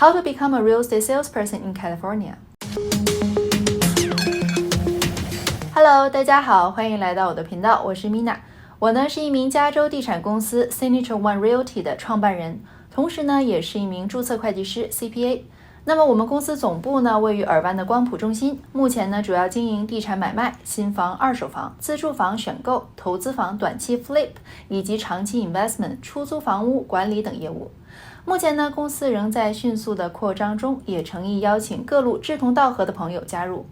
How to become a real estate salesperson in California. Hello， 大家好，欢迎来到我的频道，我是 Mina。我呢是一名加州地产公司 Signature One Realty 的创办人，同时呢也是一名注册会计师 CPA。那么我们公司总部呢位于尔湾的光谱中心，目前呢主要经营地产买卖、新房、二手房、自住房选购、投资房短期 flip 以及长期 investment 出租房屋管理等业务。目前呢公司仍在迅速的扩张中，也诚意邀请各路志同道合的朋友加入。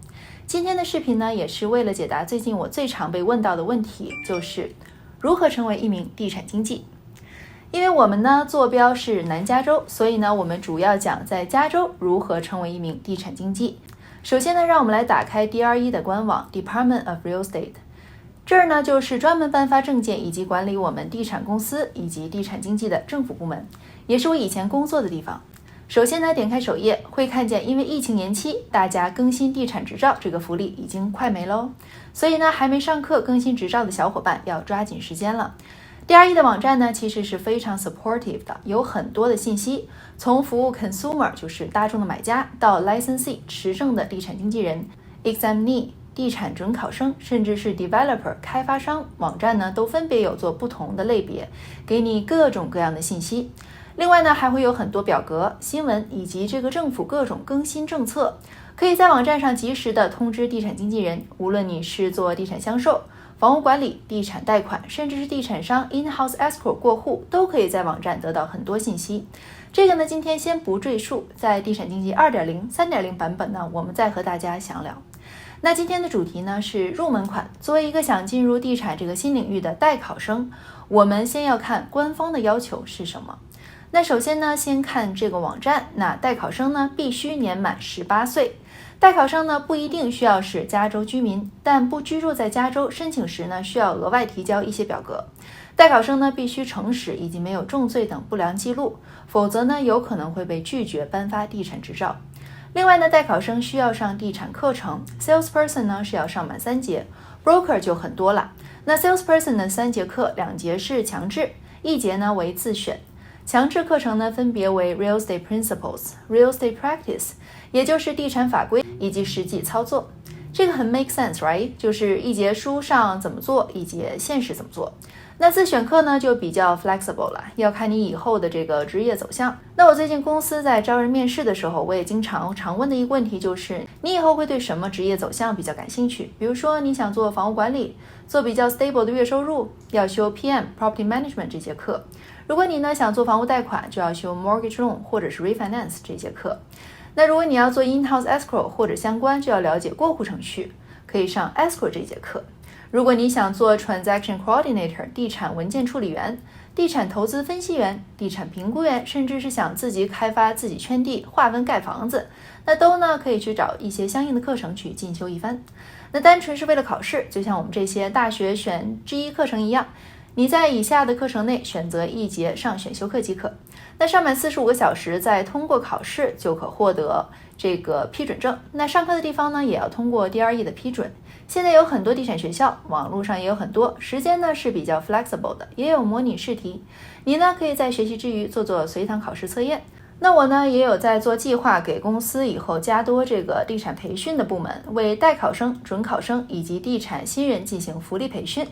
今天的视频呢也是为了解答最近我最常被问到的问题，就是如何成为一名地产经纪。因为我们呢坐标是南加州，所以呢我们主要讲在加州如何成为一名地产经纪。首先呢让我们来打开 DRE 的官网 Department of Real Estate， 这儿呢就是专门颁发证件以及管理我们地产公司以及地产经纪的政府部门，也是我以前工作的地方。首先呢点开首页，会看见因为疫情延期，大家更新地产执照这个福利已经快没喽，所以呢还没上课更新执照的小伙伴要抓紧时间了。DRE 的网站呢其实是非常 supportive 的，有很多的信息，从服务 consumer 就是大众的买家，到 licensee 持证的地产经纪人， examinee 地产准考生，甚至是 developer 开发商，网站呢都分别有做不同的类别，给你各种各样的信息。另外呢还会有很多表格、新闻以及这个政府各种更新政策，可以在网站上及时的通知地产经纪人，无论你是做地产销售、房屋管理、地产贷款，甚至是地产商 in-house escrow 过户，都可以在网站得到很多信息。这个呢今天先不赘述，在地产经纪 2.0、3.0 版本呢我们再和大家详聊。那今天的主题呢是入门款。作为一个想进入地产这个新领域的待考生，我们先要看官方的要求是什么。那首先呢先看这个网站，那待考生呢必须年满18岁。待考生呢不一定需要是加州居民，但不居住在加州，申请时呢需要额外提交一些表格。待考生呢必须诚实以及没有重罪等不良记录，否则呢有可能会被拒绝颁发地产执照。另外呢待考生需要上地产课程， salesperson 呢是要上满3节， broker 就很多了。那 salesperson 的3节课，2节是强制，1节呢为自选。强制课程呢分别为 Real Estate Principles、Real Estate Practice， 也就是地产法规以及实际操作。这个很 make sense right， 就是1节书上怎么做，1节现实怎么做。那自选课呢就比较 flexible 了，要看你以后的这个职业走向。那我最近公司在招人面试的时候，我也常问的一个问题就是，你以后会对什么职业走向比较感兴趣？比如说你想做房屋管理，做比较 stable 的月收入，要修 PM、Property Management 这节课。如果你呢想做房屋贷款，就要修 Mortgage Loan 或者是 Refinance 这节课。那如果你要做 in-house escrow 或者相关，就要了解过户程序，可以上 escrow 这节课。如果你想做 Transaction Coordinator 地产文件处理员、地产投资分析员、地产评估员，甚至是想自己开发自己圈地划分盖房子，那都呢可以去找一些相应的课程去进修一番。那单纯是为了考试，就像我们这些大学选 G1 课程一样，你在以下的课程内选择1节上选修课即可。那上满45个小时，再通过考试就可获得这个批准证。那上课的地方呢也要通过 DRE 的批准。现在有很多地产学校，网络上也有很多，时间呢是比较 flexible 的，也有模拟试题。你呢可以在学习之余做随堂考试测验。那我呢也有在做计划，给公司以后加多这个地产培训的部门，为待考生、准考生以及地产新人进行福利培训。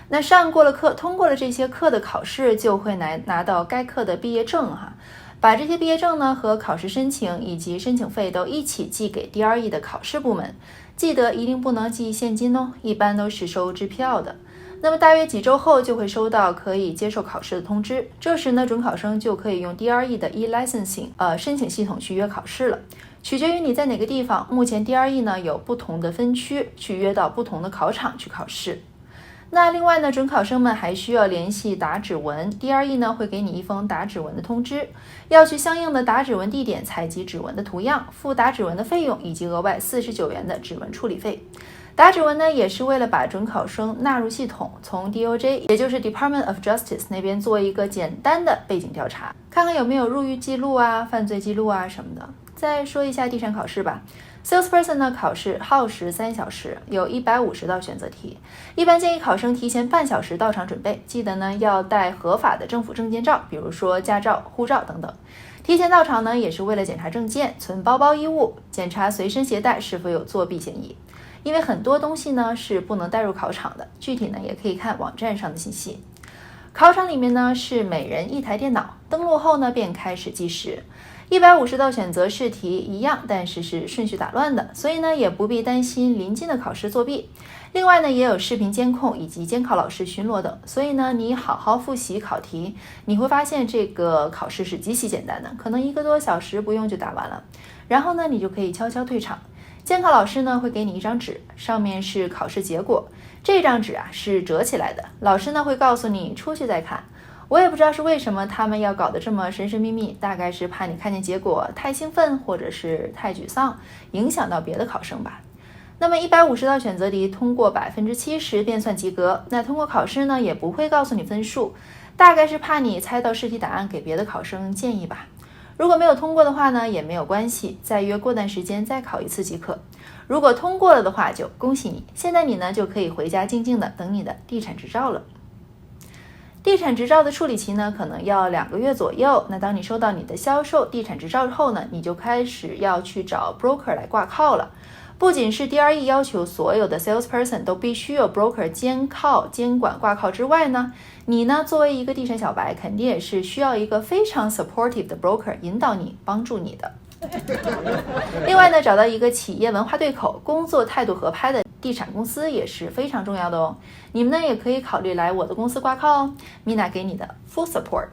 那上过了课，通过了这些课的考试，就会拿到该课的毕业证哈。把这些毕业证呢和考试申请以及申请费都一起寄给 DRE 的考试部门，记得一定不能寄现金哦，一般都是收支票的。那么大约几周后就会收到可以接受考试的通知，这时呢准考生就可以用 DRE 的 e-licensing 申请系统去约考试了。取决于你在哪个地方，目前 DRE 呢有不同的分区，去约到不同的考场去考试。那另外呢，准考生们还需要联系打指纹， DRE 呢会给你一封打指纹的通知，要去相应的打指纹地点采集指纹的图样，付打指纹的费用以及额外49元的指纹处理费。打指纹呢也是为了把准考生纳入系统，从 DOJ 也就是 Department of Justice 那边做一个简单的背景调查，看看有没有入狱记录啊、犯罪记录啊什么的。再说一下地产考试吧。Salesperson 呢考试耗时3小时，有150道选择题，一般建议考生提前半小时到场准备，记得呢要带合法的政府证件照，比如说驾照、护照等等。提前到场呢，也是为了检查证件、存包包衣物、检查随身携带是否有作弊嫌疑。因为很多东西呢是不能带入考场的，具体呢也可以看网站上的信息。考场里面呢是每人一台电脑，登录后呢便开始计时。150道选择试题一样，但是是顺序打乱的，所以呢也不必担心临近的考试作弊。另外呢也有视频监控以及监考老师巡逻等，所以呢你好好复习考题，你会发现这个考试是极其简单的，可能1个多小时不用就答完了。然后呢你就可以悄悄退场。监考老师呢会给你一张纸，上面是考试结果，这张纸啊是折起来的，老师呢会告诉你出去再看。我也不知道是为什么他们要搞得这么神神秘秘，大概是怕你看见结果太兴奋或者是太沮丧，影响到别的考生吧。那么150道选择题通过70%便算及格，那通过考试呢也不会告诉你分数，大概是怕你猜到试题答案给别的考生建议吧。如果没有通过的话呢也没有关系，再约过段时间再考一次即可。如果通过了的话就恭喜你，现在你呢就可以回家静静的等你的地产执照了。地产执照的处理期呢可能要2个月左右，那当你收到你的销售地产执照后呢，你就开始要去找 broker 来挂靠了。不仅是 DRE 要求所有的 salesperson 都必须有 broker 监管挂靠之外呢，你呢作为一个地产小白肯定也是需要一个非常 supportive 的 broker 引导你帮助你的。另外呢，找到一个企业文化对口、工作态度合拍的地产公司也是非常重要的哦。你们呢也可以考虑来我的公司挂靠哦，Mina 给你的 full support。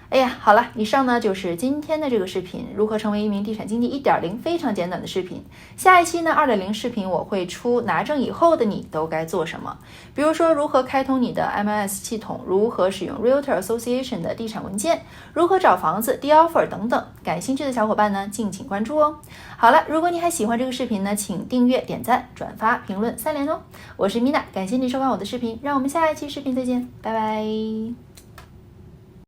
哎呀，好了，以上呢就是今天的这个视频，如何成为一名地产经纪 1.0 非常简短的视频。下一期呢 2.0 视频我会出拿证以后的你都该做什么，比如说如何开通你的 MLS 系统，如何使用 Realtor Association 的地产文件，如何找房子 D-offer 等等。感兴趣的小伙伴呢敬请关注哦。好了，如果你还喜欢这个视频呢，请订阅、点赞、转发、评论3连哦。我是 Mina， 感谢你收看我的视频，让我们下一期视频再见，拜拜。